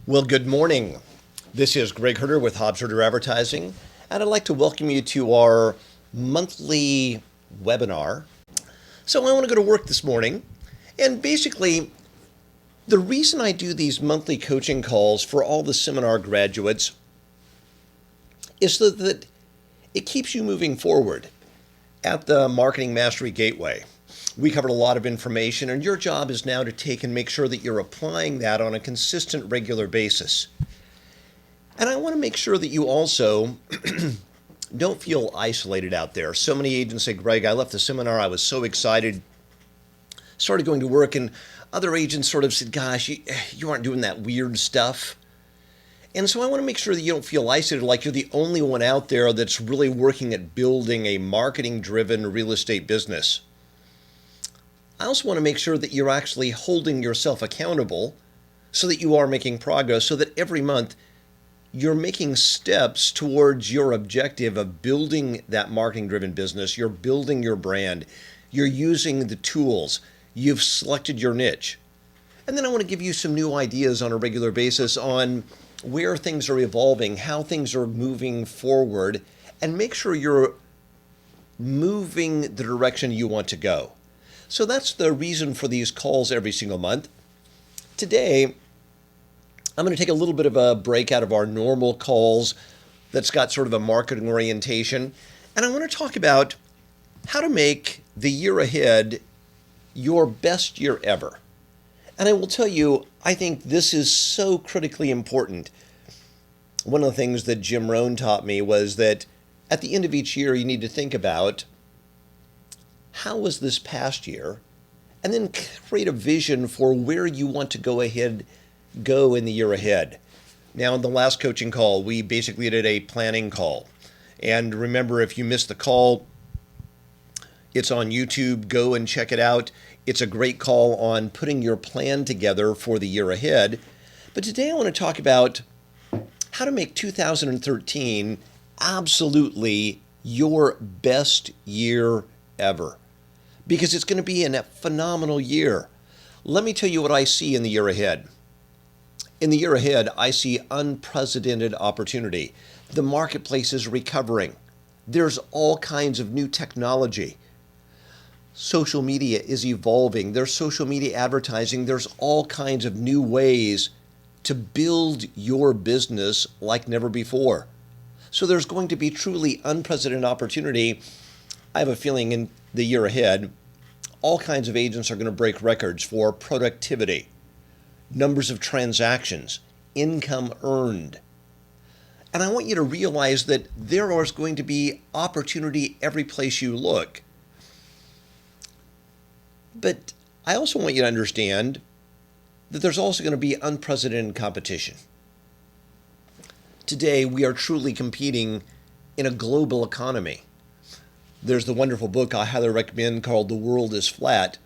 Well, good morning. This is Greg Herder with Hobbs Herder Advertising, and I'd like to welcome you to our monthly webinar. So, I want to go to work this morning, and basically, the reason I do these monthly coaching calls for all the seminar graduates is so that it keeps you moving forward at the Marketing Mastery Gateway. We covered a lot of information, and your job is now to take and make sure that you're applying that on a consistent, regular basis. And I want to make sure that you also don't feel isolated out there. So many agents say, Greg, I left the seminar, I was so excited, started going to work, and other agents sort of said, gosh, you aren't doing that weird stuff. And so I want to make sure that you don't feel isolated, like you're the only one out there that's really working at building a marketing-driven real estate business. I also want to make sure that you're actually holding yourself accountable so that you are making progress, so that every month you're making steps towards your objective of building that marketing-driven business. You're building your brand. You're using the tools. You've selected your niche. And then I want to give you some new ideas on a regular basis on where things are evolving, how things are moving forward, and make sure you're moving the direction you want to go. So that's the reason for these calls every single month. Today, I'm going to take a little bit of a break out of our normal calls that's got sort of a marketing orientation, and I want to talk about how to make the year ahead your best year ever. And I will tell you, I think this is so critically important. One of the things that Jim Rohn taught me was that at the end of each year, you need to think about how was this past year, and then create a vision for where you want to go in the year ahead. Now, in the last coaching call, we basically did a planning call. And remember, if you missed the call, it's on YouTube. Go and check it out. It's a great call on putting your plan together for the year ahead. But today I want to talk about how to make 2013 absolutely your best year ever, because it's going to be a phenomenal year. Let me tell you what I see in the year ahead. In the year ahead, I see unprecedented opportunity. The marketplace is recovering. There's all kinds of new technology. Social media is evolving. There's social media advertising. There's all kinds of new ways to build your business like never before. So there's going to be truly unprecedented opportunity. I have a feeling in the year ahead, all kinds of agents are going to break records for productivity, numbers of transactions, income earned. And I want you to realize that there is going to be opportunity every place you look. But I also want you to understand that there's also going to be unprecedented competition. Today, we are truly competing in a global economy. There's the wonderful book I highly recommend called The World is Flat.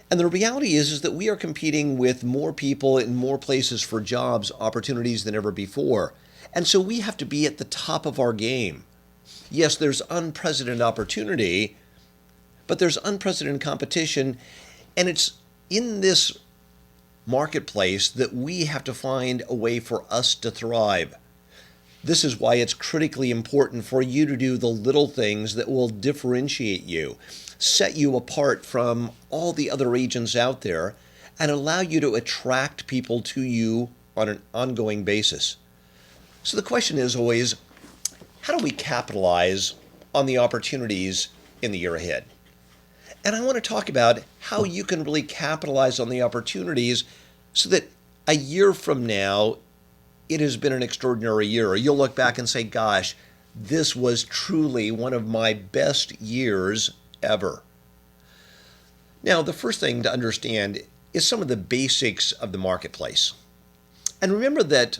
And the reality is that we are competing with more people in more places for jobs, opportunities than ever before. And so we have to be at the top of our game. Yes, there's unprecedented opportunity, but there's unprecedented competition. And it's in this marketplace that we have to find a way for us to thrive. This is why it's critically important for you to do the little things that will differentiate you, set you apart from all the other agents out there, and allow you to attract people to you on an ongoing basis. So the question is always, how do we capitalize on the opportunities in the year ahead? And I want to talk about how you can really capitalize on the opportunities so that a year from now, it has been an extraordinary year. You'll look back and say, gosh, this was truly one of my best years ever. Now, the first thing to understand is some of the basics of the marketplace. And remember that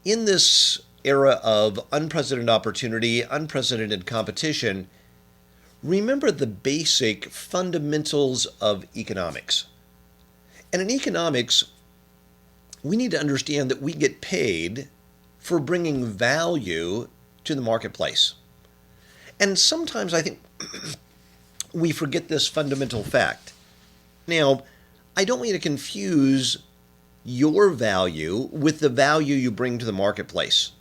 in this era of unprecedented opportunity, unprecedented competition, remember the basic fundamentals of economics. And in economics, we need to understand that we get paid for bringing value to the marketplace. And sometimes I think we forget this fundamental fact. Now, I don't want you to confuse your value with the value you bring to the marketplace.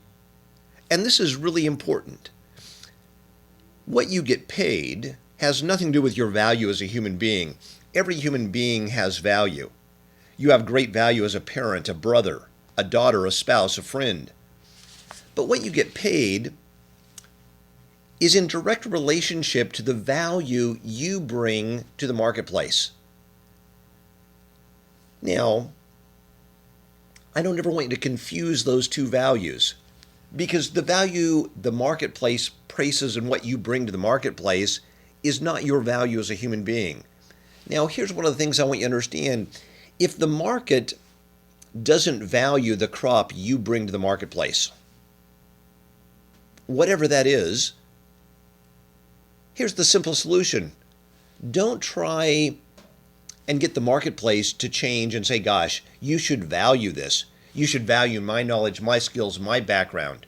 And this is really important. What you get paid has nothing to do with your value as a human being. Every human being has value. You have great value as a parent, a brother, a daughter, a spouse, a friend. But what you get paid is in direct relationship to the value you bring to the marketplace. Now, I don't ever want you to confuse those two values, because the value the marketplace places and what you bring to the marketplace is not your value as a human being. Now, here's one of the things I want you to understand. If the market doesn't value the crop you bring to the marketplace, whatever that is, here's the simple solution. Don't try and get the marketplace to change and say, gosh, you should value this. You should value my knowledge, my skills, my background.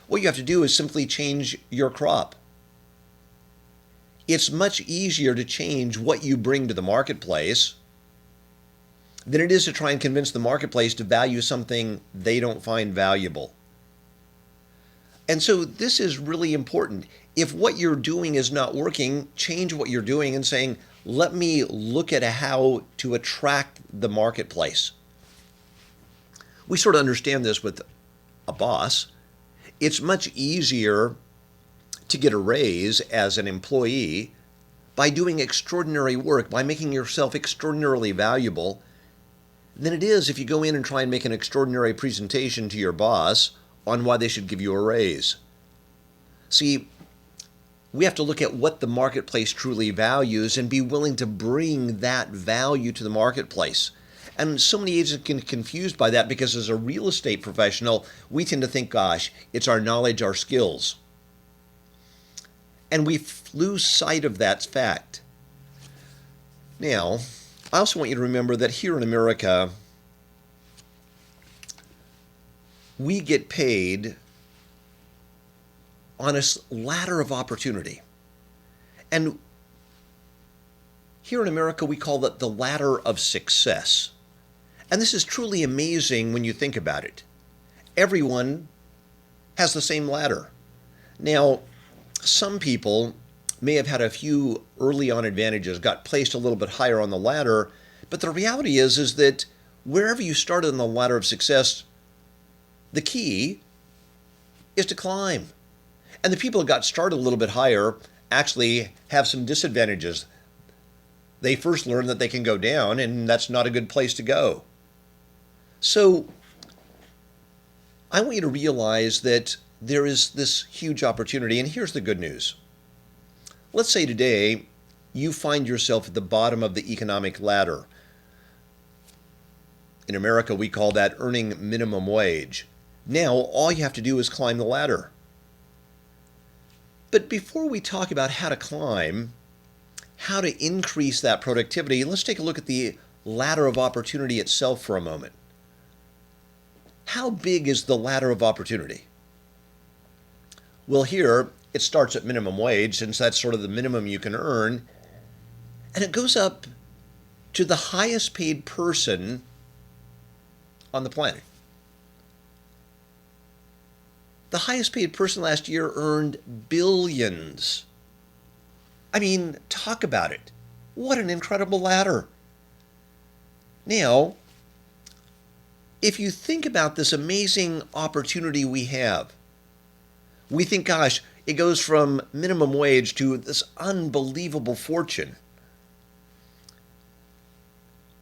What you have to do is simply change your crop. It's much easier to change what you bring to the marketplace than it is to try and convince the marketplace to value something they don't find valuable. And so this is really important. If what you're doing is not working, change what you're doing and saying, let me look at how to attract the marketplace. We sort of understand this with a boss. It's much easier to get a raise as an employee by doing extraordinary work, by making yourself extraordinarily valuable, than it is if you go in and try and make an extraordinary presentation to your boss on why they should give you a raise. See, we have to look at what the marketplace truly values and be willing to bring that value to the marketplace. And so many agents get confused by that because as a real estate professional, we tend to think, gosh, it's our knowledge, our skills. And we lose sight of that fact. Now, I also want you to remember that here in America, we get paid on a ladder of opportunity. And here in America, we call that the ladder of success. And this is truly amazing when you think about it. Everyone has the same ladder. Now, some people may have had a few early on advantages, got placed a little bit higher on the ladder, but the reality is that wherever you started on the ladder of success, the key is to climb. And the people who got started a little bit higher actually have some disadvantages. They first learn that they can go down, and that's not a good place to go. So I want you to realize that there is this huge opportunity, and here's the good news. Let's say today you find yourself at the bottom of the economic ladder. In America, we call that earning minimum wage. Now, all you have to do is climb the ladder. But before we talk about how to climb, how to increase that productivity, let's take a look at the ladder of opportunity itself for a moment. How big is the ladder of opportunity? Well, here it starts at minimum wage, since that's sort of the minimum you can earn, and it goes up to the highest paid person on the planet. The highest paid person last year earned billions. I mean, talk about it. What an incredible ladder. Now, if you think about this amazing opportunity we have, we think, gosh, it goes from minimum wage to this unbelievable fortune.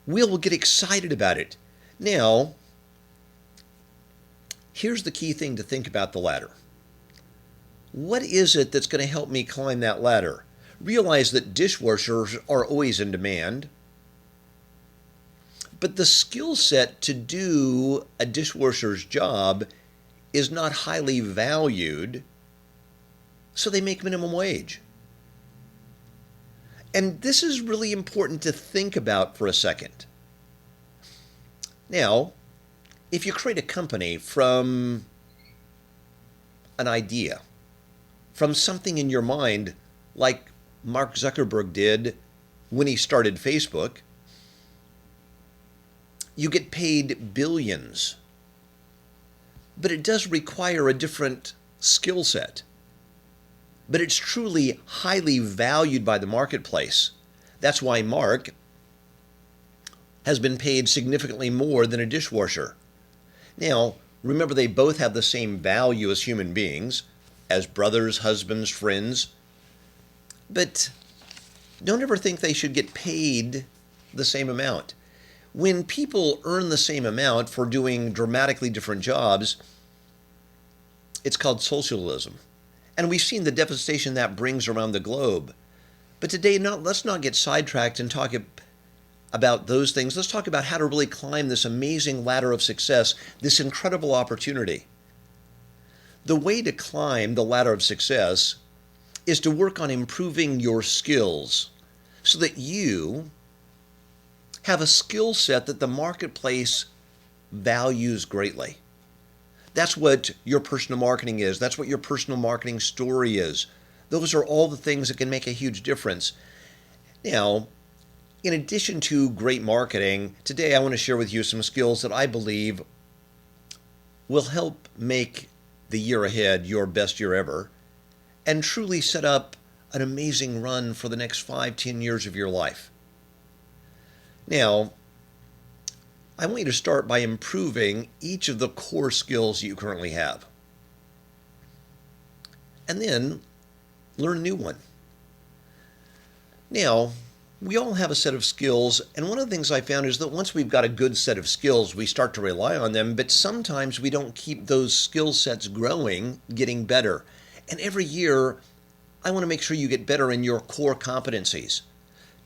We'll get excited about it. Now, here's the key thing to think about the ladder. What is it that's going to help me climb that ladder? Realize that dishwashers are always in demand, but the skill set to do a dishwasher's job is not highly valued, so they make minimum wage. And this is really important to think about for a second. Now, if you create a company from an idea, from something in your mind, like Mark Zuckerberg did when he started Facebook, you get paid billions. But it does require a different skill set. But it's truly highly valued by the marketplace. That's why Mark has been paid significantly more than a dishwasher. Now, remember, they both have the same value as human beings, as brothers, husbands, friends. But don't ever think they should get paid the same amount. When people earn the same amount for doing dramatically different jobs, it's called socialism. And we've seen the devastation that brings around the globe. But today, let's not get sidetracked and talk about those things. Let's talk about how to really climb this amazing ladder of success, this incredible opportunity. The way to climb the ladder of success is to work on improving your skills so that you have a skill set that the marketplace values greatly. That's what your personal marketing is. That's what your personal marketing story is. Those are all the things that can make a huge difference. Now, in addition to great marketing, today I want to share with you some skills that I believe will help make the year ahead your best year ever and truly set up an amazing run for the next 5-10 years of your life. Now, I want you to start by improving each of the core skills you currently have. And then learn a new one. Now, we all have a set of skills, and one of the things I found is that once we've got a good set of skills, we start to rely on them, but sometimes we don't keep those skill sets growing, getting better. And every year, I want to make sure you get better in your core competencies.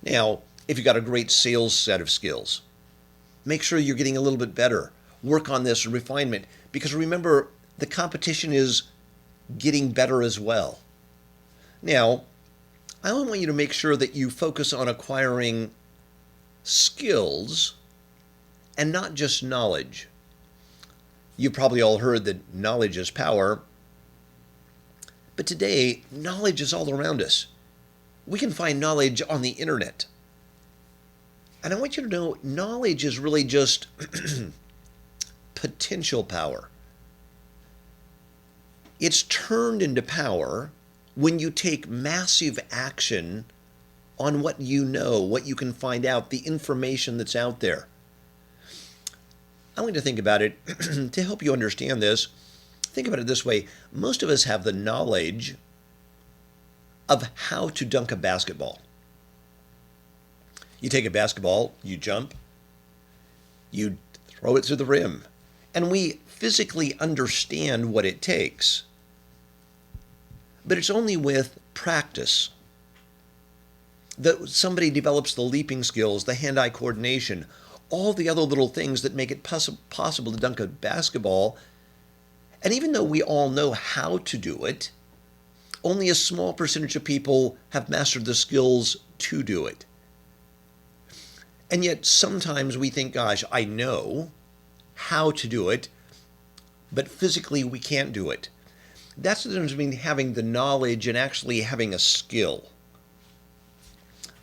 Now, if you've got a great sales set of skills, make sure you're getting a little bit better. Work on this refinement, because remember, the competition is getting better as well. Now, I only want you to make sure that you focus on acquiring skills and not just knowledge. You've probably all heard that knowledge is power, but today, knowledge is all around us. We can find knowledge on the internet. And I want you to know, knowledge is really just potential power. It's turned into power when you take massive action on what you know, what you can find out, the information that's out there. I want you to think about it to help you understand this. Think about it this way. Most of us have the knowledge of how to dunk a basketball. You take a basketball, you jump, you throw it through the rim, and we physically understand what it takes. But it's only with practice that somebody develops the leaping skills, the hand-eye coordination, all the other little things that make it possible to dunk a basketball. And even though we all know how to do it, only a small percentage of people have mastered the skills to do it. And yet sometimes we think, gosh, I know how to do it, but physically we can't do it. That's the difference between having the knowledge and actually having a skill.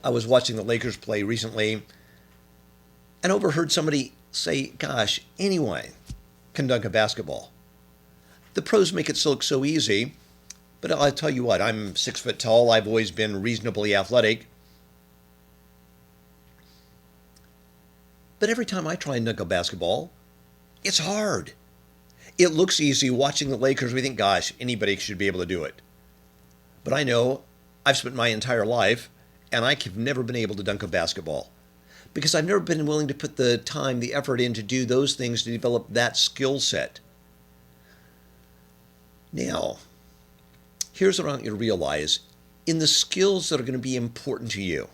I was watching the Lakers play recently and overheard somebody say, gosh, anyone can dunk a basketball. The pros make it look so easy, but I'll tell you what, I'm 6 foot tall. I've always been reasonably athletic. But every time I try and dunk a basketball, it's hard. It looks easy watching the Lakers. We think, gosh, anybody should be able to do it. But I know I've spent my entire life, and I have never been able to dunk a basketball because I've never been willing to put the time, the effort in to do those things to develop that skill set. Now, here's what I want you to realize. In the skills that are going to be important to you,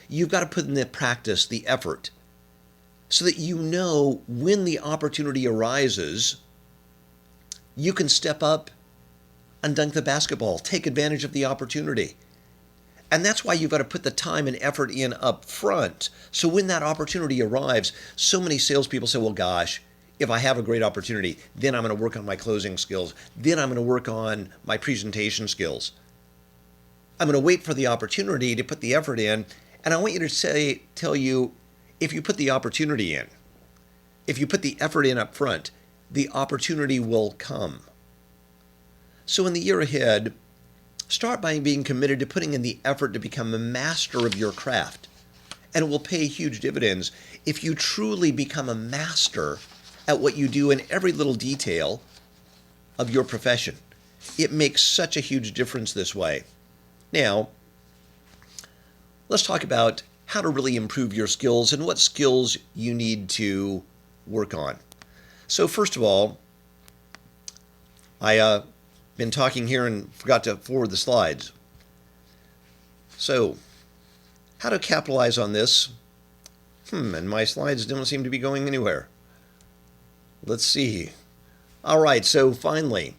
you've got to put in the practice, the effort, so that you know when the opportunity arises, you can step up and dunk the basketball, take advantage of the opportunity. And that's why you've got to put the time and effort in up front. So when that opportunity arrives, so many salespeople say, well, gosh, if I have a great opportunity, then I'm going to work on my closing skills. Then I'm going to work on my presentation skills. I'm going to wait for the opportunity to put the effort in. And I want you to tell you, if you put the opportunity in, If you put the effort in up front, the opportunity will come. So in the year ahead, start by being committed to putting in the effort to become a master of your craft. And it will pay huge dividends if you truly become a master at what you do in every little detail of your profession. It makes such a huge difference this way. Now, let's talk about how to really improve your skills and what skills you need to work on. So first of all, I been talking here and forgot to forward the slides. So, how to capitalize on this? And my slides don't seem to be going anywhere. Let's see. All right, so finally,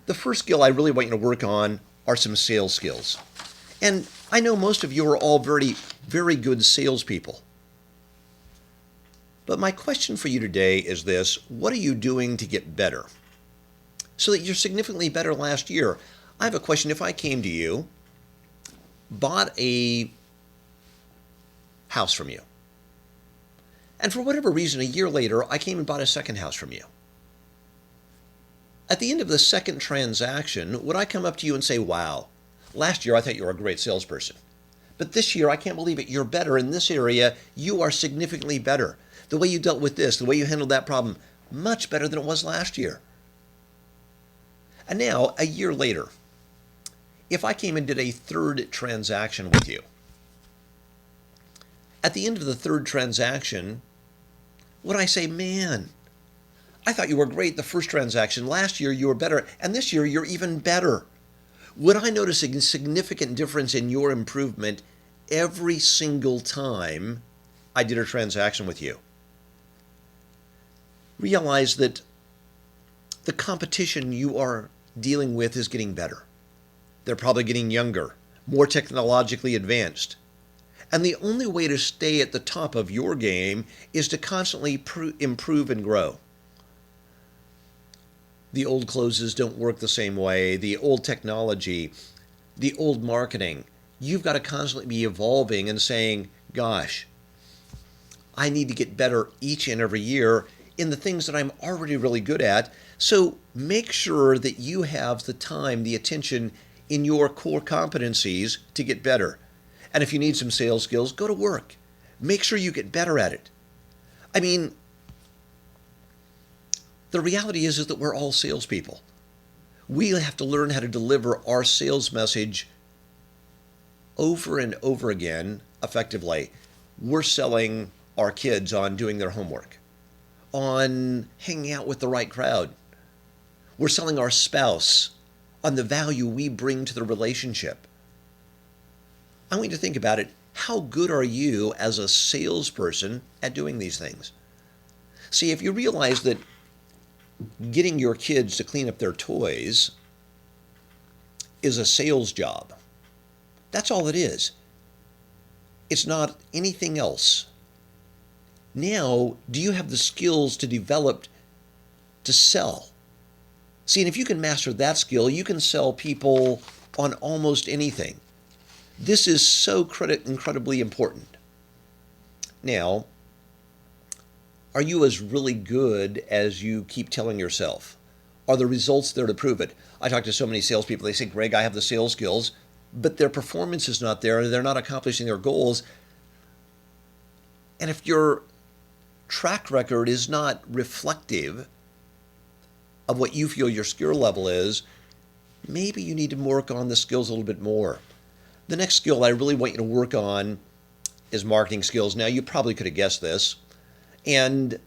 the first skill I really want you to work on are some sales skills. And I know most of you are all very, very good salespeople. But my question for you today is this: what are you doing to get better? So that you're significantly better last year. I have a question. If I came to you, bought a house from you, and for whatever reason, a year later, I came and bought a second house from you. At the end of the second transaction, would I come up to you and say, wow, last year I thought you were a great salesperson, but this year I can't believe it, you're better in this area, you are significantly better. The way you dealt with this, the way you handled that problem, much better than it was last year. And now, a year later, if I came and did a third transaction with you, at the end of the third transaction, would I say, man, I thought you were great the first transaction, last year you were better, and this year you're even better? Would I notice a significant difference in your improvement every single time I did a transaction with you? Realize that the competition you are dealing with is getting better. They're probably getting younger, more technologically advanced. And the only way to stay at the top of your game is to constantly improve and grow. The old closes don't work the same way. The old technology, the old marketing. You've got to constantly be evolving and saying, gosh, I need to get better each and every year in the things that I'm already really good at. So make sure that you have the time, the attention in your core competencies to get better. And if you need some sales skills, go to work. Make sure you get better at it. I mean, the reality is that we're all salespeople. We have to learn how to deliver our sales message over and over again effectively. We're selling our kids on doing their homework, on hanging out with the right crowd. We're selling our spouse on the value we bring to the relationship. I want you to think about it. How good are you as a salesperson at doing these things? See, if you realize that getting your kids to clean up their toys is a sales job, that's all it is. It's not anything else. Now, do you have the skills to develop to sell? See, and if you can master that skill, you can sell people on almost anything. This is so incredibly important. Now, are you as really good as you keep telling yourself? Are the results there to prove it? I talk to so many salespeople, they say, Greg, I have the sales skills, but their performance is not there, and they're not accomplishing their goals. And if your track record is not reflective of what you feel your skill level is, maybe you need to work on the skills a little bit more. The next skill I really want you to work on is marketing skills. Now, you probably could have guessed this. And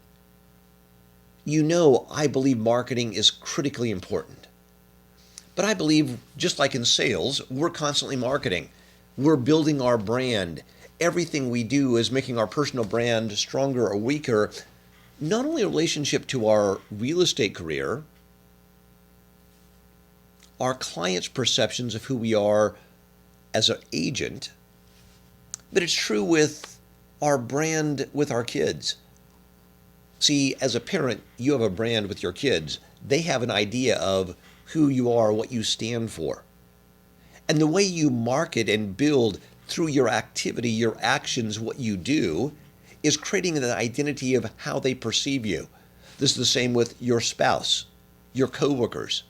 you know, I believe marketing is critically important. But I believe, just like in sales, we're constantly marketing. We're building our brand. Everything we do is making our personal brand stronger or weaker, not only in relationship to our real estate career, our clients' perceptions of who we are as an agent, but it's true with our brand with our kids. See, as a parent, you have a brand with your kids. They have an idea of who you are, what you stand for. And the way you market and build through your activity, your actions, what you do, is creating the identity of how they perceive you. This is the same with your spouse, your coworkers,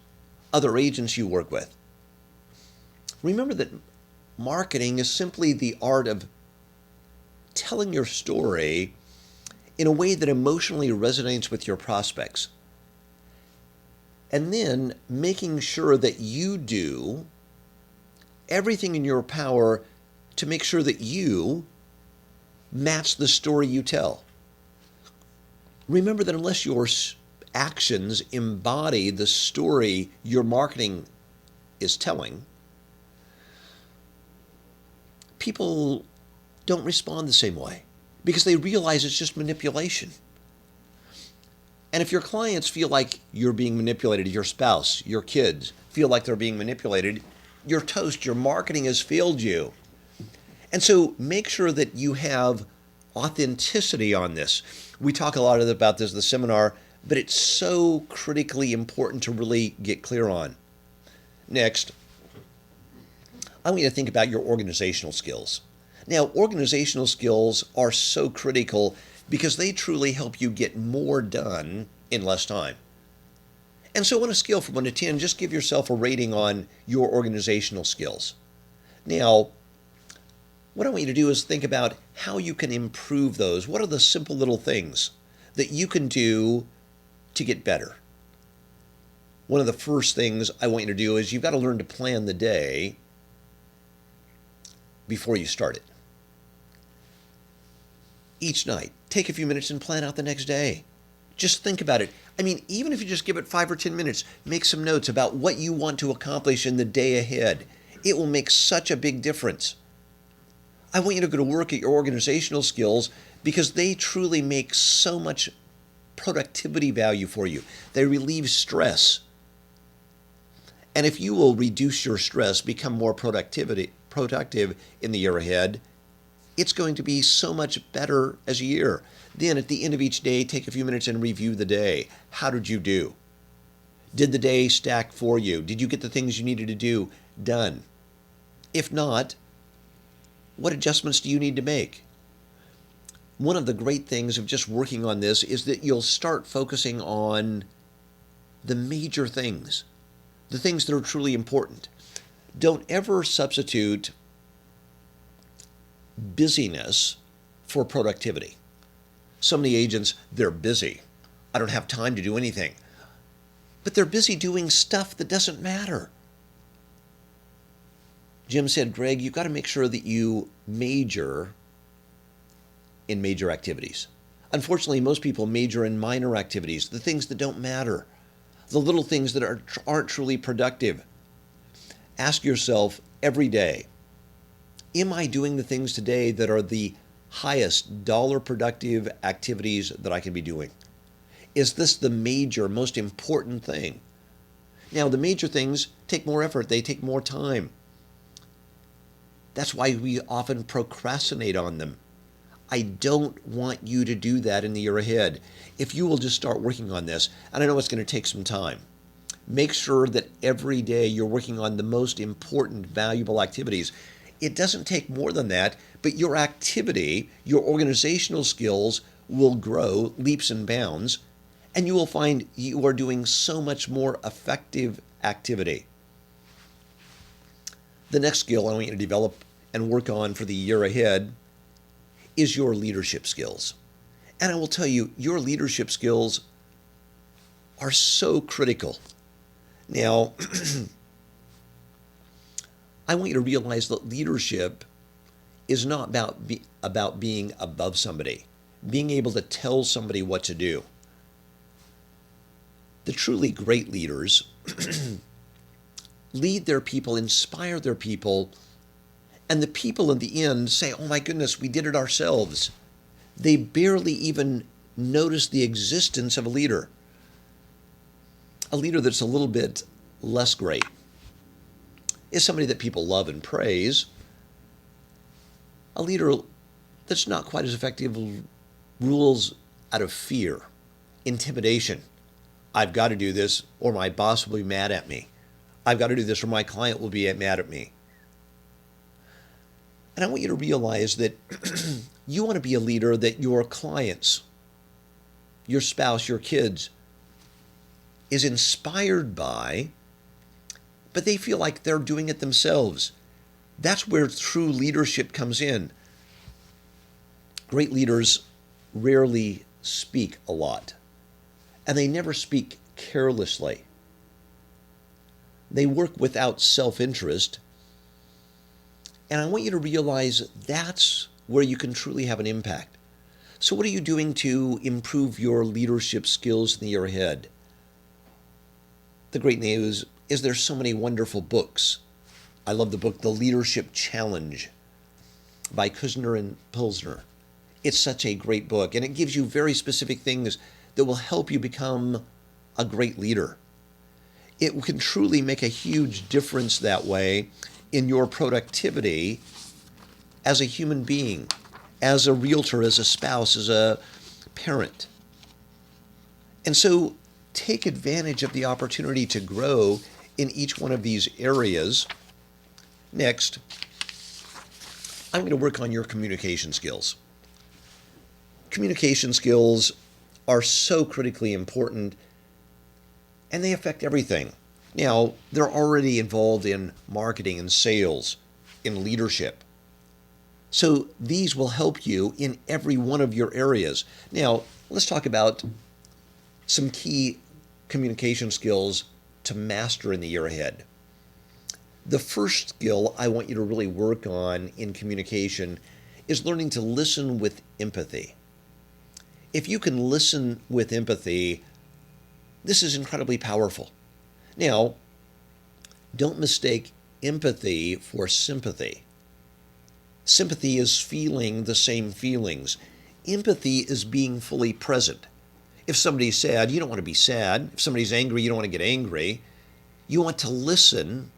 other agents you work with. Remember that marketing is simply the art of telling your story in a way that emotionally resonates with your prospects. And then making sure that you do everything in your power to make sure that you match the story you tell. Remember that unless your actions embody the story your marketing is telling, people don't respond the same way because they realize it's just manipulation. And if your clients feel like you're being manipulated, your spouse, your kids feel like they're being manipulated, you're toast. Your marketing has failed you. And so make sure that you have authenticity on this. We talk a lot about this in the seminar, but it's so critically important to really get clear on. Next, I want you to think about your organizational skills. Now, organizational skills are so critical because they truly help you get more done in less time. And so on a scale from 1 to 10, just give yourself a rating on your organizational skills. Now, what I want you to do is think about how you can improve those. What are the simple little things that you can do to get better? One of the first things I want you to do is you've got to learn to plan the day before you start it. Each night, take a few minutes and plan out the next day. Just think about it. I mean, even if you just give it 5 or 10 minutes, make some notes about what you want to accomplish in the day ahead. It will make such a big difference. I want you to go to work at your organizational skills because they truly make so much productivity value for you. They relieve stress. And if you will reduce your stress, become more productive in the year ahead, it's going to be so much better as a year. Then at the end of each day, take a few minutes and review the day. How did you do? Did the day stack for you? Did you get the things you needed to do done? If not, what adjustments do you need to make? One of the great things of just working on this is that you'll start focusing on the major things, the things that are truly important. Don't ever substitute busyness for productivity. So many agents, they're busy. I don't have time to do anything. But they're busy doing stuff that doesn't matter. Jim said, Greg, you've got to make sure that you major in major activities. Unfortunately, most people major in minor activities, the things that don't matter, the little things that aren't truly productive. Ask yourself every day, am I doing the things today that are the highest dollar productive activities that I can be doing? Is this the major, most important thing? Now, the major things take more effort. They take more time. That's why we often procrastinate on them. I don't want you to do that in the year ahead. If you will just start working on this, and I know it's going to take some time, make sure that every day you're working on the most important, valuable activities. It doesn't take more than that, but your activity, your organizational skills will grow leaps and bounds, and you will find you are doing so much more effective activity. The next skill I want you to develop and work on for the year ahead is your leadership skills. And I will tell you, your leadership skills are so critical. Now, I want you to realize that leadership is not about being above somebody, being able to tell somebody what to do. The truly great leaders lead their people, inspire their people, and the people in the end say, oh my goodness, we did it ourselves. They barely even notice the existence of a leader. A leader that's a little bit less great is somebody that people love and praise. A leader that's not quite as effective rules out of fear, intimidation. I've got to do this or my boss will be mad at me. I've got to do this or my client will be mad at me. And I want you to realize that You want to be a leader that your clients, your spouse, your kids is inspired by, but they feel like they're doing it themselves. That's where true leadership comes in. Great leaders rarely speak a lot, and they never speak carelessly. They work without self-interest, and I want you to realize that's where you can truly have an impact. So what are you doing to improve your leadership skills in the year ahead? The great news is there's so many wonderful books. I love the book, The Leadership Challenge by Kushner and Pilsner. It's such a great book, and it gives you very specific things that will help you become a great leader. It can truly make a huge difference that way in your productivity as a human being, as a realtor, as a spouse, as a parent. And so take advantage of the opportunity to grow in each one of these areas. Next, I'm going to work on your communication skills. Communication skills are so critically important, and they affect everything. Now, they're already involved in marketing and sales, in leadership. So these will help you in every one of your areas. Now, let's talk about some key communication skills to master in the year ahead. The first skill I want you to really work on in communication is learning to listen with empathy. If you can listen with empathy, this is incredibly powerful. Now, don't mistake empathy for sympathy. Sympathy is feeling the same feelings. Empathy is being fully present. If somebody's sad, you don't want to be sad. If somebody's angry, you don't want to get angry. You want to listen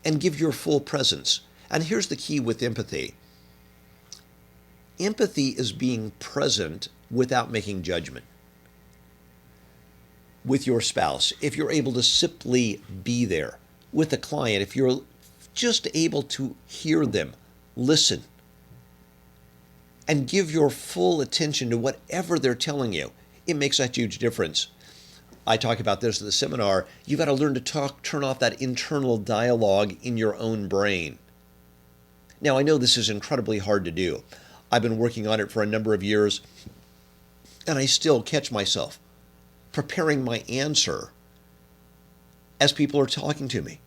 and give your full presence. And here's the key with empathy. Empathy is being present without making judgment. With your spouse, if you're able to simply be there. With a client, if you're just able to hear them, listen, and give your full attention to whatever they're telling you, it makes a huge difference. I talk about this at the seminar. You've got to learn to turn off that internal dialogue in your own brain. Now, I know this is incredibly hard to do. I've been working on it for a number of years, and I still catch myself preparing my answer as people are talking to me.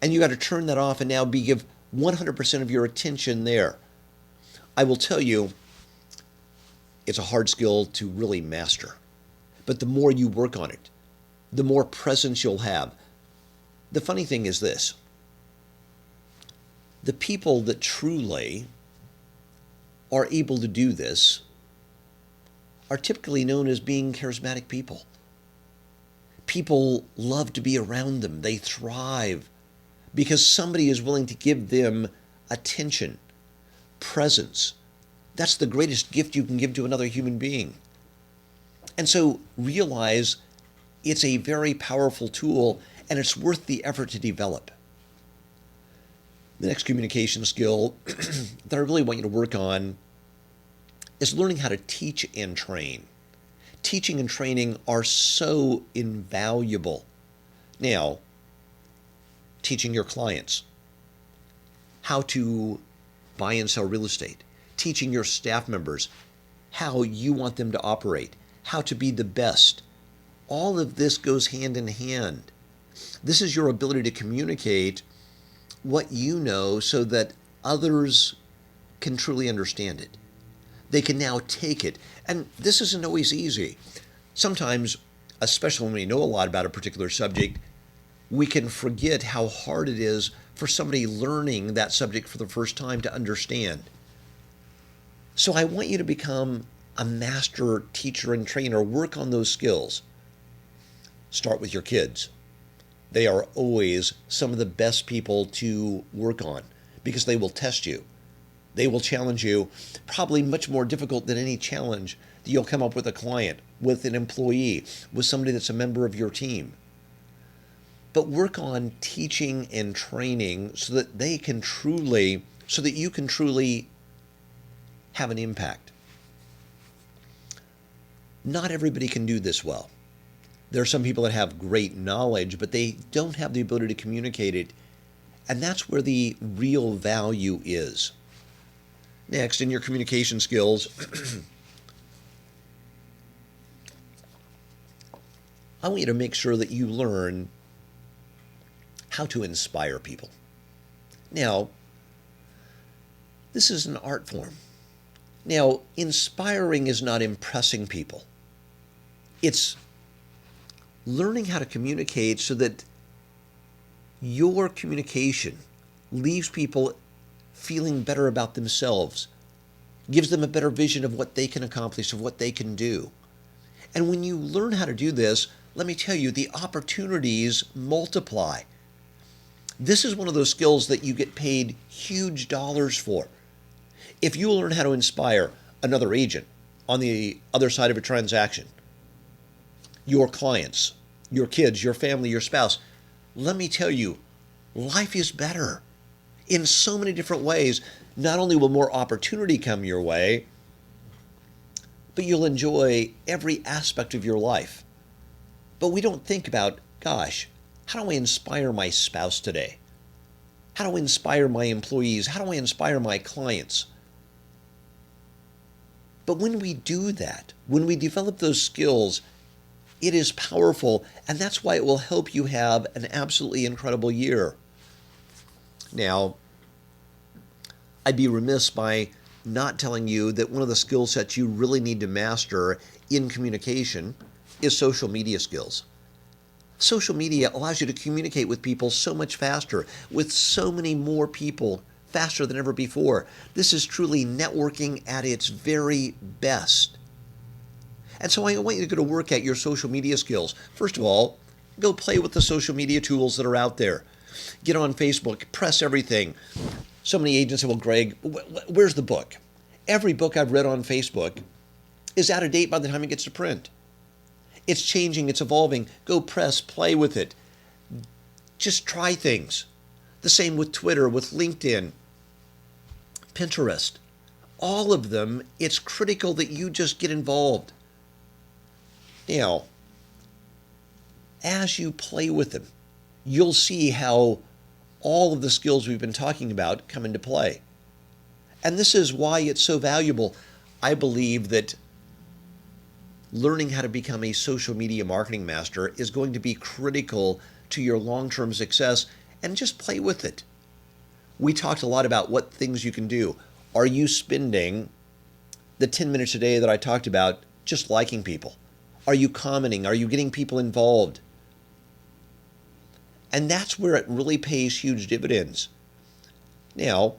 And you got to turn that off and now give 100% of your attention there. I will tell you, it's a hard skill to really master. But the more you work on it, the more presence you'll have. The funny thing is this. The people that truly are able to do this are typically known as being charismatic people. People love to be around them. They thrive because somebody is willing to give them attention, presence. That's the greatest gift you can give to another human being. And so realize it's a very powerful tool and it's worth the effort to develop. The next communication skill that I really want you to work on is learning how to teach and train. Teaching and training are so invaluable. Now, teaching your clients how to buy and sell real estate, teaching your staff members how you want them to operate, how to be the best. All of this goes hand in hand. This is your ability to communicate what you know so that others can truly understand it. They can now take it. And this isn't always easy. Sometimes, especially when we know a lot about a particular subject, we can forget how hard it is for somebody learning that subject for the first time to understand. So I want you to become a master teacher and trainer. Work on those skills. Start with your kids. They are always some of the best people to work on because they will test you. They will challenge you, probably much more difficult than any challenge that you'll come up with a client, with an employee, with somebody that's a member of your team. But work on teaching and training so that you can truly have an impact. Not everybody can do this well. There are some people that have great knowledge, but they don't have the ability to communicate it. And that's where the real value is. Next, in your communication skills, I want you to make sure that you learn how to inspire people. Now, this is an art form. Now, inspiring is not impressing people. It's learning how to communicate so that your communication leaves people feeling better about themselves, gives them a better vision of what they can accomplish, of what they can do. And when you learn how to do this, let me tell you, the opportunities multiply. This is one of those skills that you get paid huge dollars for. If you learn how to inspire another agent on the other side of a transaction, your clients, your kids, your family, your spouse, let me tell you, life is better in so many different ways. Not only will more opportunity come your way, but you'll enjoy every aspect of your life. But we don't think about, gosh, how do I inspire my spouse today? How do I inspire my employees? How do I inspire my clients? But when we do that, when we develop those skills, it is powerful, and that's why it will help you have an absolutely incredible year. Now, I'd be remiss by not telling you that one of the skill sets you really need to master in communication is social media skills. Social media allows you to communicate with people so much faster, with so many more people, faster than ever before. This is truly networking at its very best. And so I want you to go to work at your social media skills. First of all, go play with the social media tools that are out there. Get on Facebook, press everything. So many agents say, well, Greg, where's the book? Every book I've read on Facebook is out of date by the time it gets to print. It's changing, it's evolving. Go press, play with it. Just try things. The same with Twitter, with LinkedIn, Pinterest. All of them, it's critical that you just get involved. Now, as you play with them, you'll see how all of the skills we've been talking about come into play. And this is why it's so valuable. I believe that learning how to become a social media marketing master is going to be critical to your long-term success, and just play with it. We talked a lot about what things you can do. Are you spending the 10 minutes a day that I talked about just liking people? Are you commenting? Are you getting people involved? And that's where it really pays huge dividends. Now,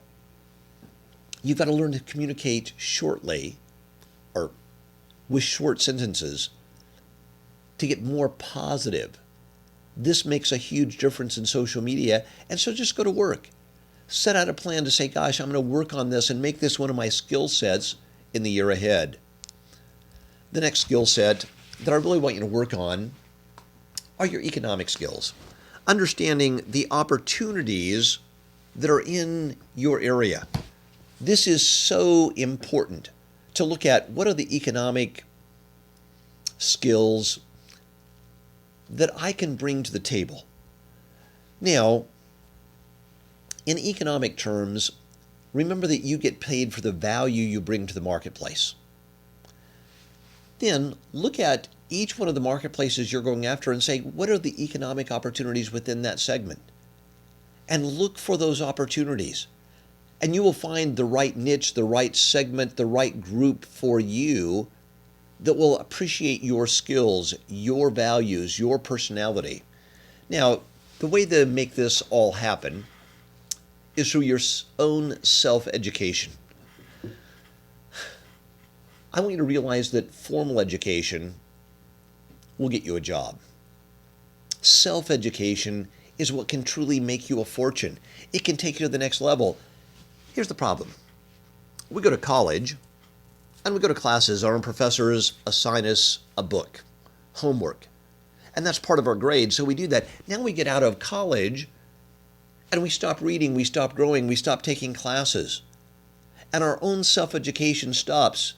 you've got to learn to communicate shortly, or with short sentences, to get more positive. This makes a huge difference in social media, and so just go to work. Set out a plan to say, gosh, I'm going to work on this and make this one of my skill sets in the year ahead. The next skill set that I really want you to work on are your economic skills. Understanding the opportunities that are in your area. This is so important to look at. What are the economic skills that I can bring to the table? Now, in economic terms, remember that you get paid for the value you bring to the marketplace. Then look at each one of the marketplaces you're going after and say, what are the economic opportunities within that segment? And look for those opportunities. And you will find the right niche, the right segment, the right group for you that will appreciate your skills, your values, your personality. Now, the way to make this all happen is through your own self-education. I want you to realize that formal education will get you a job. Self-education is what can truly make you a fortune. It can take you to the next level. Here's the problem. We go to college and we go to classes. Our professors assign us a book, homework, and that's part of our grade, so we do that. Now we get out of college and we stop reading, we stop growing, we stop taking classes. and our own self-education stops.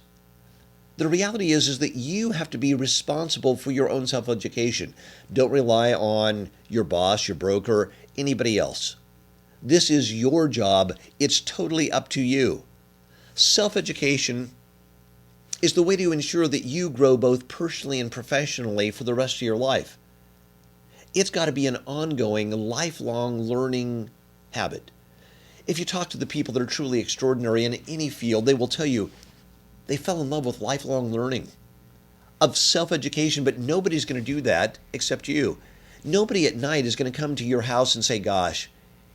The reality is that you have to be responsible for your own self-education. Don't rely on your boss, your broker, anybody else. This is your job. It's totally up to you. Self-education is the way to ensure that you grow both personally and professionally for the rest of your life. It's got to be an ongoing, lifelong learning habit. If you talk to the people that are truly extraordinary in any field, they will tell you they fell in love with lifelong learning, of self-education, but nobody's going to do that except you. Nobody at night is going to come to your house and say, gosh,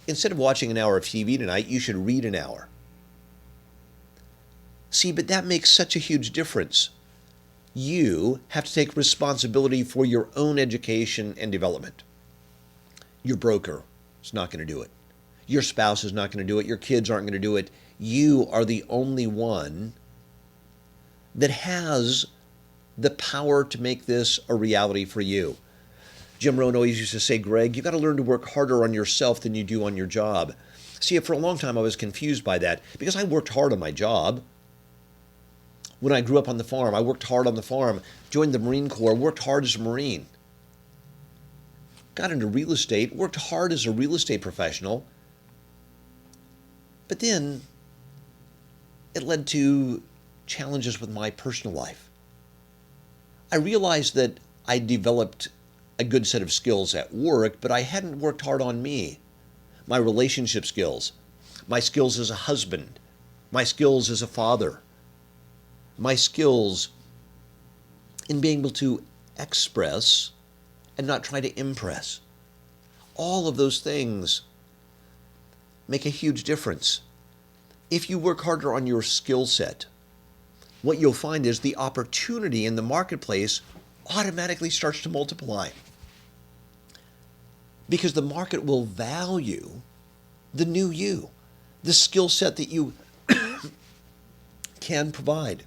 instead of watching an hour of TV tonight, you should read an hour. See, but that makes such a huge difference. You have to take responsibility for your own education and development. Your broker is not going to do it. Your spouse is not going to do it. Your kids aren't going to do it. You are the only one that has the power to make this a reality for you. Jim Rohn always used to say, Greg, you've got to learn to work harder on yourself than you do on your job. See, for a long time I was confused by that because I worked hard on my job. When I grew up on the farm, I worked hard on the farm, joined the Marine Corps, worked hard as a Marine. Got into real estate, worked hard as a real estate professional. But then it led to challenges with my personal life. I realized that I developed a good set of skills at work, but I hadn't worked hard on me. My relationship skills, my skills as a husband, my skills as a father, my skills in being able to express and not try to impress. All of those things make a huge difference. If you work harder on your skill set, what you'll find is the opportunity in the marketplace automatically starts to multiply. Because the market will value the new you, the skill set that you can provide.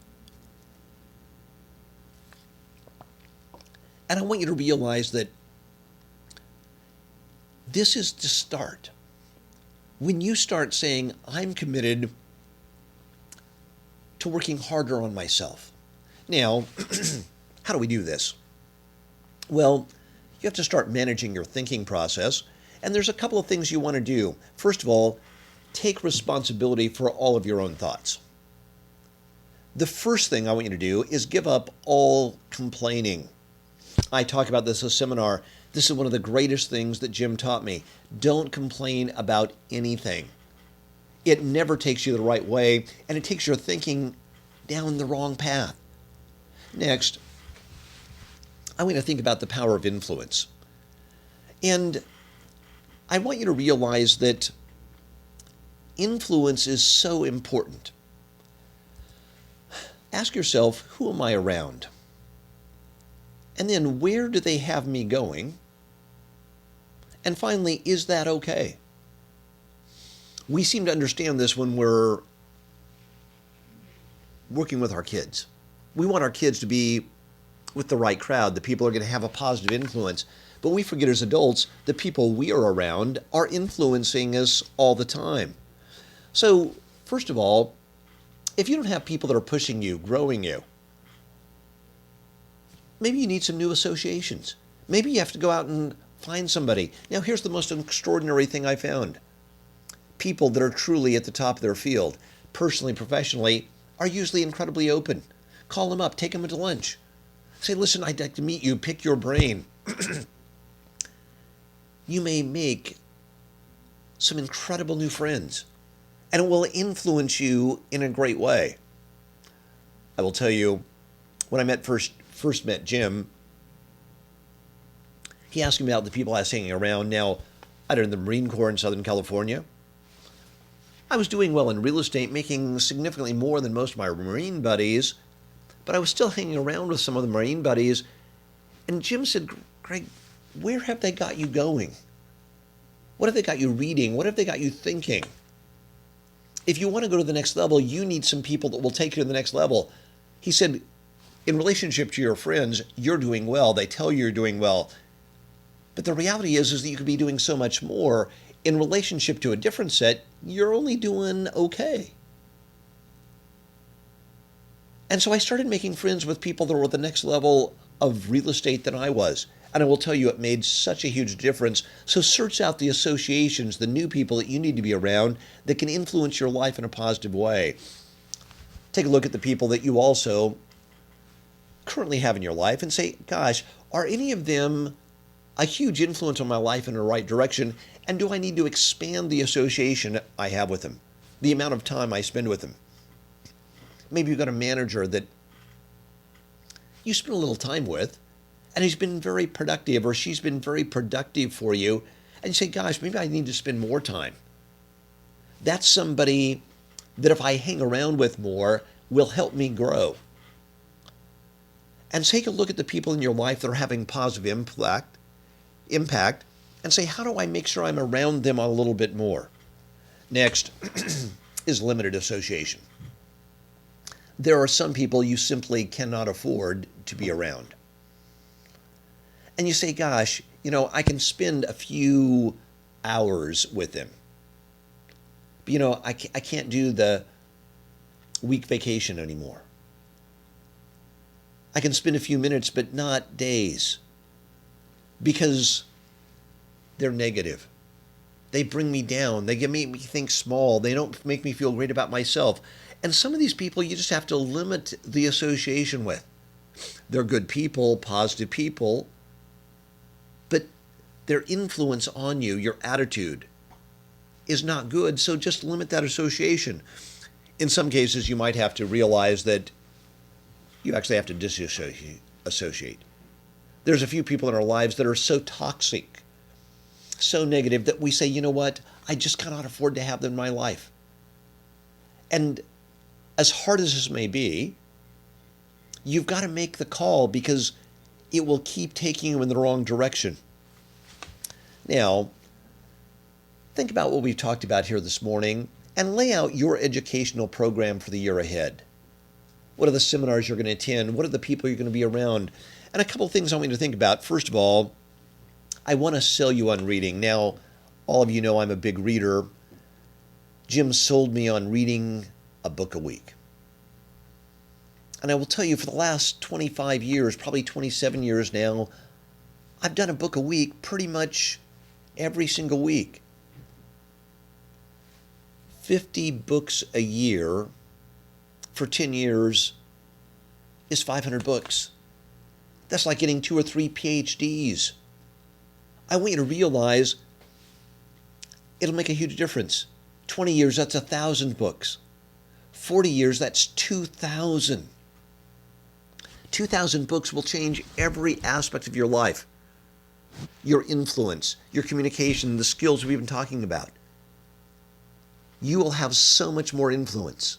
And I want you to realize that this is the start. When you start saying, I'm committed to working harder on myself. Now, how do we do this? Well, you have to start managing your thinking process, and there's a couple of things you want to do. First of all, take responsibility for all of your own thoughts. The first thing I want you to do is give up all complaining. I talk about this in a seminar. This is one of the greatest things that Jim taught me. Don't complain about anything. It never takes you the right way, and it takes your thinking down the wrong path. Next, I want you to think about the power of influence. And I want you to realize that influence is so important. Ask yourself, who am I around? And then, where do they have me going? And finally, is that okay? We seem to understand this when we're working with our kids. We want our kids to be with the right crowd. The people are going to have a positive influence. But we forget as adults, the people we are around are influencing us all the time. So, first of all, if you don't have people that are pushing you, growing you, maybe you need some new associations. Maybe you have to go out and find somebody. Now, here's the most extraordinary thing I found. People that are truly at the top of their field, personally, professionally, are usually incredibly open. Call them up, take them to lunch. Say, listen, I'd like to meet you, pick your brain. You may make some incredible new friends, and it will influence you in a great way. I will tell you, when I first met Jim, he asked me about the people I was hanging around. Now, I was in the Marine Corps in Southern California. I was doing well in real estate, making significantly more than most of my Marine buddies, but I was still hanging around with some of the Marine buddies. And Jim said, Greg, where have they got you going? What have they got you reading? What have they got you thinking? If you want to go to the next level, you need some people that will take you to the next level. He said, in relationship to your friends, you're doing well. They tell you you're doing well. But the reality is that you could be doing so much more. In relationship to a different set, you're only doing okay. And so I started making friends with people that were at the next level of real estate than I was. And I will tell you, it made such a huge difference. So search out the associations, the new people that you need to be around that can influence your life in a positive way. Take a look at the people that you also currently have in your life and say, gosh, are any of them a huge influence on my life in the right direction? And do I need to expand the association I have with them, the amount of time I spend with them? Maybe you've got a manager that you spend a little time with, and he's been very productive, or she's been very productive for you, and you say, gosh, maybe I need to spend more time. That's somebody that if I hang around with more will help me grow. And take a look at the people in your life that are having positive impact and say, how do I make sure I'm around them a little bit more? Next is limited association. There are some people you simply cannot afford to be around. And you say, gosh, I can spend a few hours with them. But, I can't do the week vacation anymore. I can spend a few minutes, but not days, because they're negative. They bring me down. They make me think small. They don't make me feel great about myself. And some of these people you just have to limit the association with. They're good people, positive people, but their influence on you, your attitude, is not good, so just limit that association. In some cases, you might have to realize that you actually have to disassociate. There's a few people in our lives that are so toxic, so negative, that we say, you know what, I just cannot afford to have them in my life. And as hard as this may be, you've got to make the call, because it will keep taking you in the wrong direction. Now, think about what we've talked about here this morning and lay out your educational program for the year ahead. What are the seminars you're going to attend? What are the people you're going to be around? And a couple of things I want you to think about. First of all, I want to sell you on reading. Now, all of you know I'm a big reader. Jim sold me on reading a book a week. And I will tell you, for the last 25 years, probably 27 years now, I've done a book a week pretty much every single week. 50 books a year for 10 years is 500 books. That's like getting 2 or 3 PhDs. I want you to realize it'll make a huge difference. 20 years, that's 1,000 books. 40 years, that's 2,000. 2,000 books will change every aspect of your life. Your influence, your communication, the skills we've been talking about. You will have so much more influence.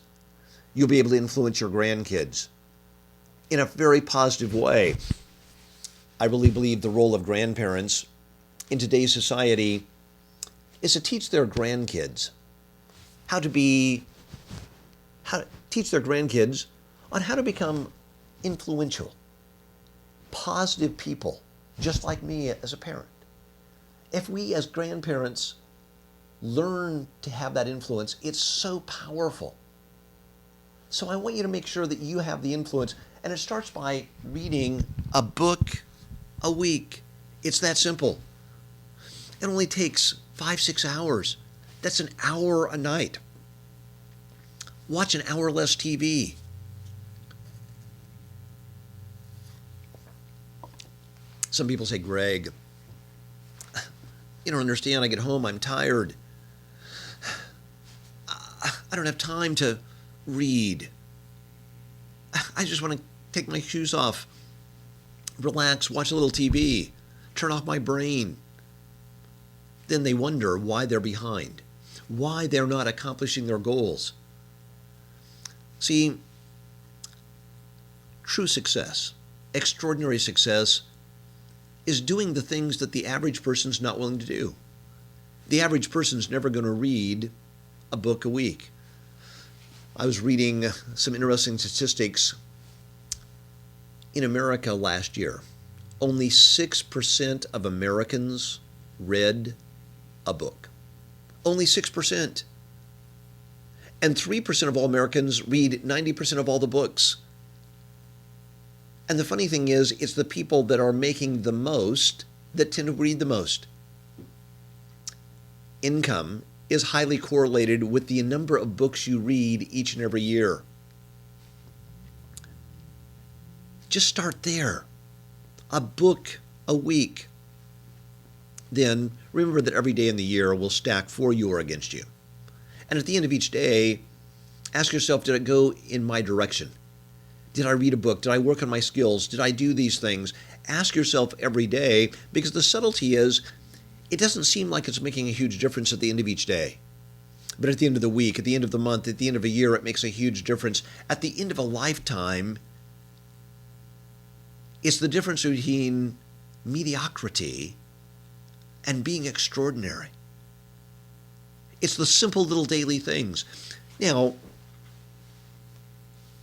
You'll be able to influence your grandkids in a very positive way. I really believe the role of grandparents in today's society is to teach their grandkids how to teach their grandkids on how to become influential, positive people, just like me as a parent. If we as grandparents learn to have that influence, it's so powerful. So I want you to make sure that you have the influence, and it starts by reading a book a week. It's that simple. It only takes 5-6 hours. That's an hour a night. Watch an hour less TV. Some people say, Greg, you don't understand. I get home, I'm tired. I don't have time to read. I just want to take my shoes off, relax, watch a little TV, turn off my brain. Then they wonder why they're behind, why they're not accomplishing their goals. See, true success, extraordinary success, is doing the things that the average person's not willing to do. The average person's never going to read a book a week. I was reading some interesting statistics. In America last year, only 6% of Americans read a book. Only 6%. And 3% of all Americans read 90% of all the books And the funny thing is, it's the people that are making the most that tend to read the most. Income is highly correlated with the number of books you read each and every year. Just start there. A book a week. Then remember that every day in the year will stack for you or against you. And at the end of each day, ask yourself, did it go in my direction? Did I read a book? Did I work on my skills? Did I do these things? Ask yourself every day, because the subtlety is, it doesn't seem like it's making a huge difference at the end of each day. But at the end of the week, at the end of the month, at the end of a year, it makes a huge difference. At the end of a lifetime, it's the difference between mediocrity and being extraordinary. It's the simple little daily things. Now,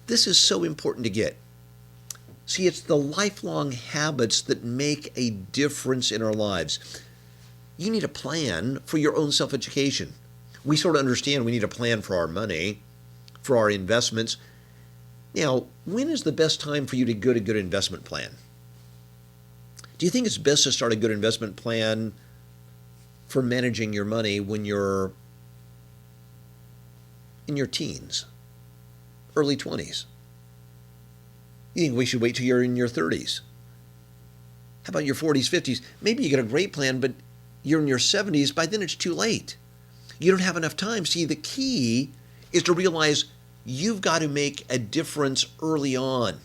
this is so important to get. See, it's the lifelong habits that make a difference in our lives. You need a plan for your own self-education. We sort of understand we need a plan for our money, for our investments. Now, when is the best time for you to get a good investment plan? Do you think it's best to start a good investment plan for managing your money when you're in your teens, early 20s? You think we should wait till you're in your 30s? How about your 40s, 50s? Maybe you get a great plan, but you're in your 70s. By then it's too late. You don't have enough time. See, the key is to realize you've got to make a difference early on.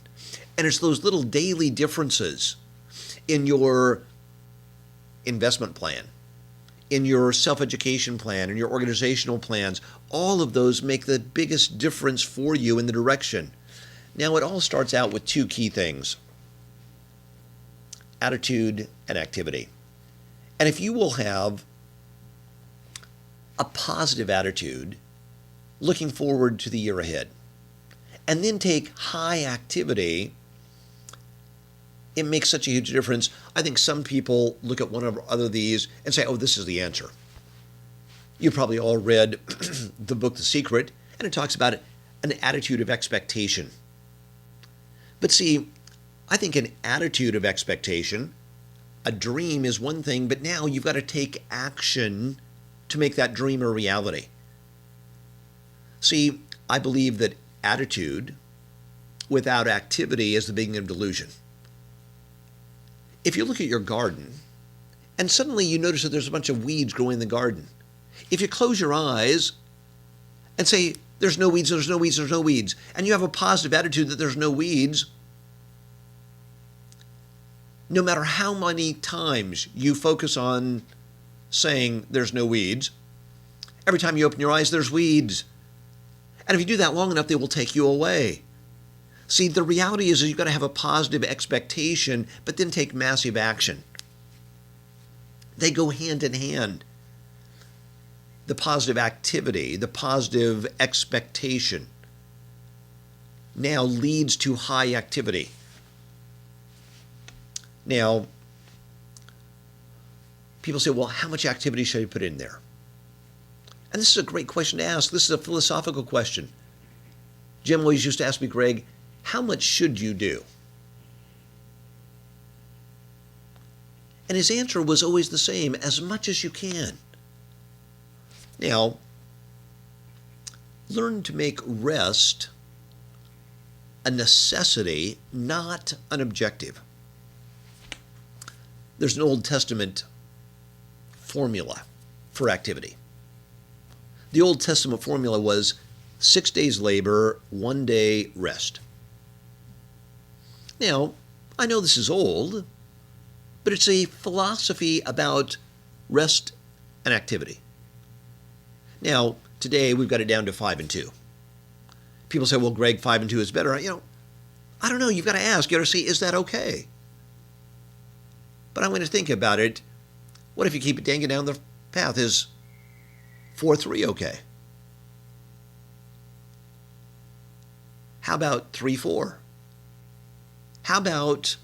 And it's those little daily differences in your investment plan, in your self-education plan, in your organizational plans. All of those make the biggest difference for you in the direction. Now, it all starts out with two key things: attitude and activity. And if you will have a positive attitude looking forward to the year ahead, and then take high activity, it makes such a huge difference. I think some people look at one or other of these and say, oh, this is the answer. You probably all read the book The Secret, and it talks about an attitude of expectation. But see, I think an attitude of expectation, a dream is one thing, but now you've got to take action to make that dream a reality. See, I believe that attitude without activity is the beginning of delusion. If you look at your garden, and suddenly you notice that there's a bunch of weeds growing in the garden, if you close your eyes and say, there's no weeds, there's no weeds, there's no weeds, and you have a positive attitude that there's no weeds, no matter how many times you focus on saying there's no weeds, every time you open your eyes, there's weeds. And if you do that long enough, they will take you away. See, the reality is you've got to have a positive expectation, but then take massive action. They go hand in hand. The positive activity, the positive expectation now leads to high activity. Now, people say, well, how much activity should I put in there? And this is a great question to ask. This is a philosophical question. Jim always used to ask me, Greg, how much should you do? And his answer was always the same: as much as you can. Now, learn to make rest a necessity, not an objective. There's an Old Testament formula for activity. The Old Testament formula was 6 days labor, 1 day rest. Now, I know this is old, but it's a philosophy about rest and activity. Now, today we've got it down to 5 and 2. People say, well, Greg, 5 and 2 is better. I don't know. You've got to ask. You've got to see, is that okay? But I'm going to think about it. What if you keep it dangling down the path? Is 4-3 okay? How about 3-4? How about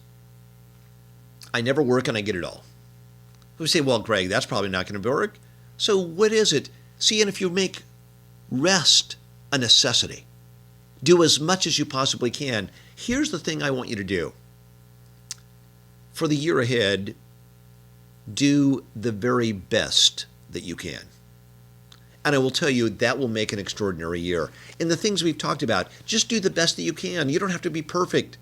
I never work and I get it all? We say, well, Greg, that's probably not going to work. So what is it? See, and if you make rest a necessity, do as much as you possibly can. Here's the thing I want you to do. For the year ahead, do the very best that you can. And I will tell you, that will make an extraordinary year. In the things we've talked about, just do the best that you can. You don't have to be perfect.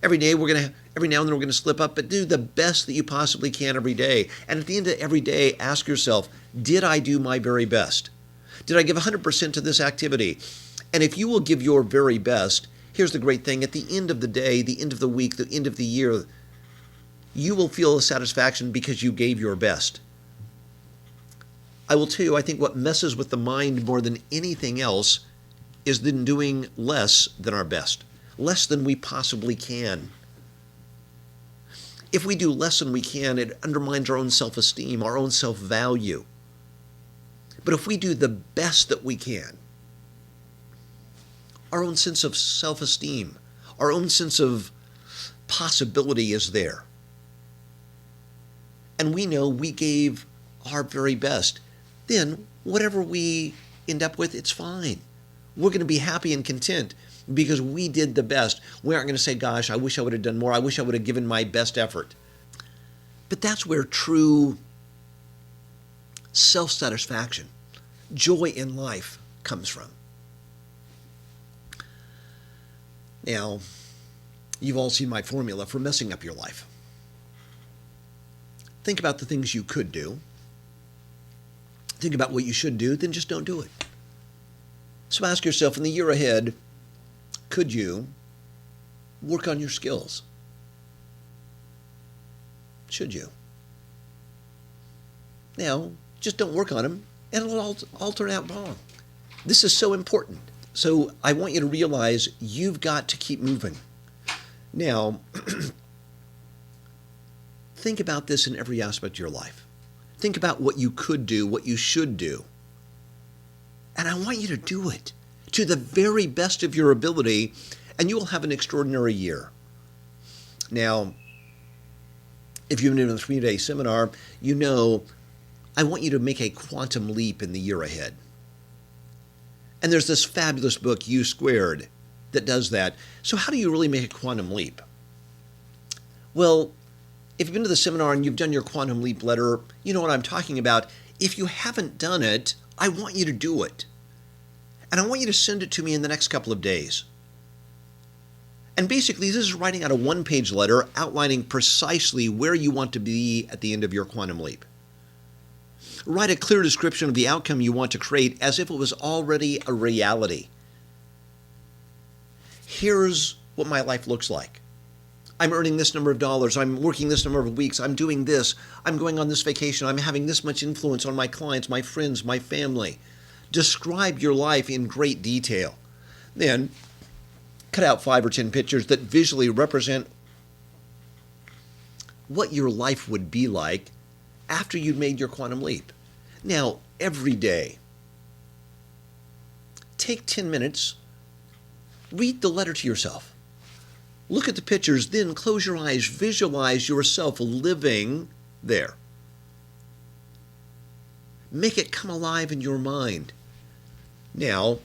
Every now and then we're going to slip up, but do the best that you possibly can every day. And at the end of every day, ask yourself, did I do my very best? Did I give 100% to this activity? And if you will give your very best, here's the great thing. At the end of the day, the end of the week, the end of the year, you will feel a satisfaction because you gave your best. I will tell you, I think what messes with the mind more than anything else is then doing less than our best, less than we possibly can. If we do less than we can, it undermines our own self-esteem, our own self-value. But if we do the best that we can, our own sense of self-esteem, our own sense of possibility is there. And we know we gave our very best. Then whatever we end up with, it's fine. We're going to be happy and content because we did the best. We aren't going to say, gosh, I wish I would have done more. I wish I would have given my best effort. But that's where true self-satisfaction, joy in life comes from. Now, you've all seen my formula for messing up your life. Think about the things you could do. Think about what you should do, then just don't do it. So ask yourself, in the year ahead, could you work on your skills? Should you? Now, just don't work on them, and it'll all turn out wrong. This is so important. So I want you to realize you've got to keep moving. Now, think about this in every aspect of your life. Think about what you could do, what you should do. And I want you to do it to the very best of your ability, and you will have an extraordinary year. Now, if you've been in a 3-day seminar, you know I want you to make a quantum leap in the year ahead. And there's this fabulous book, U Squared, that does that. So how do you really make a quantum leap? Well, if you've been to the seminar and you've done your quantum leap letter, you know what I'm talking about. If you haven't done it, I want you to do it. And I want you to send it to me in the next couple of days. And basically, this is writing out a one-page letter outlining precisely where you want to be at the end of your quantum leap. Write a clear description of the outcome you want to create as if it was already a reality. Here's what my life looks like. I'm earning this number of dollars. I'm working this number of weeks. I'm doing this. I'm going on this vacation. I'm having this much influence on my clients, my friends, my family. Describe your life in great detail. Then, cut out 5 or 10 pictures that visually represent what your life would be like after you'd made your quantum leap. Now, every day, take 10 minutes, read the letter to yourself. Look at the pictures, then close your eyes, visualize yourself living there. Make it come alive in your mind. Now,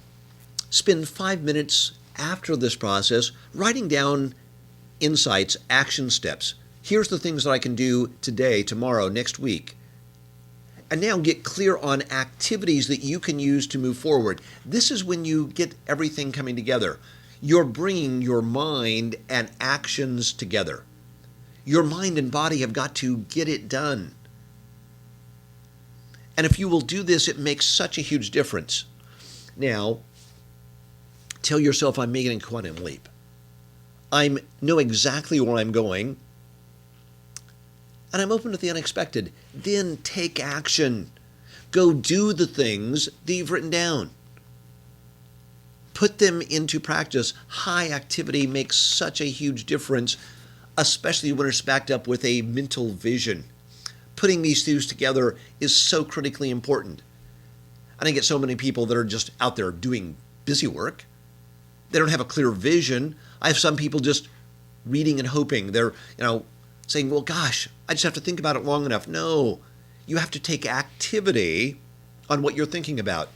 spend 5 minutes after this process writing down insights, action steps. Here's the things that I can do today, tomorrow, next week. And now get clear on activities that you can use to move forward. This is when you get everything coming together. You're bringing your mind and actions together. Your mind and body have got to get it done. And if you will do this, it makes such a huge difference. Now, tell yourself, I'm making a quantum leap. I know exactly where I'm going, and I'm open to the unexpected. Then take action. Go do the things that you've written down. Put them into practice. High activity makes such a huge difference, especially when it's backed up with a mental vision. Putting these things together is so critically important. And I get so many people that are just out there doing busy work. They don't have a clear vision. I have some people just reading and hoping. They're, saying, well, gosh, I just have to think about it long enough. No, you have to take activity on what you're thinking about.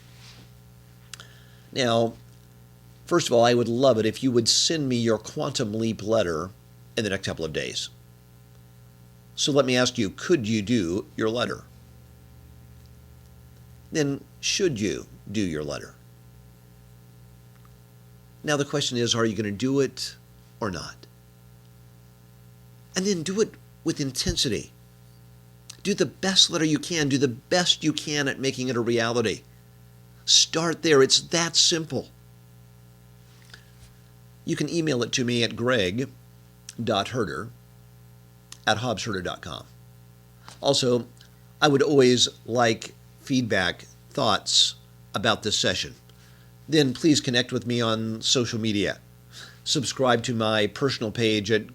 Now, first of all, I would love it if you would send me your quantum leap letter in the next couple of days. So let me ask you, could you do your letter? Then should you do your letter? Now the question is, are you going to do it or not? And then do it with intensity. Do the best letter you can. Do the best you can at making it a reality. Start there. It's that simple. You can email it to me at greg.herder@hobbsherder.com. Also, I would always like feedback, thoughts about this session. Then please connect with me on social media. Subscribe to my personal page at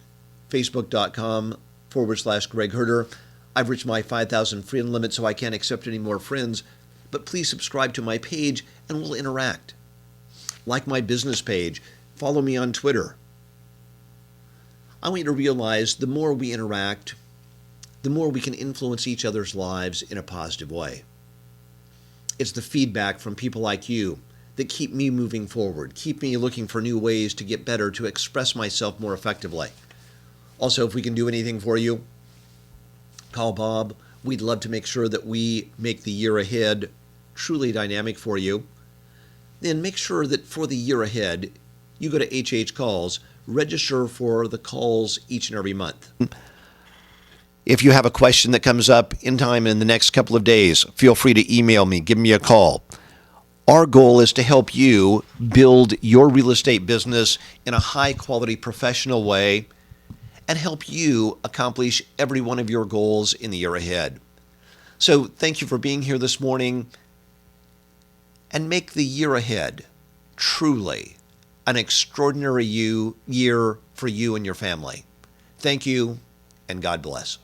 facebook.com/Greg Herder. I've reached my 5,000 friend limit, so I can't accept any more friends. But please subscribe to my page and we'll interact. Like my business page. Follow me on Twitter. I want you to realize the more we interact, the more we can influence each other's lives in a positive way. It's the feedback from people like you that keep me moving forward, keep me looking for new ways to get better, to express myself more effectively. Also, if we can do anything for you, call Bob. We'd love to make sure that we make the year ahead truly dynamic for you. Then make sure that for the year ahead, you go to HH Calls, register for the calls each and every month. If you have a question that comes up in time in the next couple of days, feel free to email me, give me a call. Our goal is to help you build your real estate business in a high-quality professional way and help you accomplish every one of your goals in the year ahead. So thank you for being here this morning, and make the year ahead truly an extraordinary year for you and your family. Thank you, and God bless.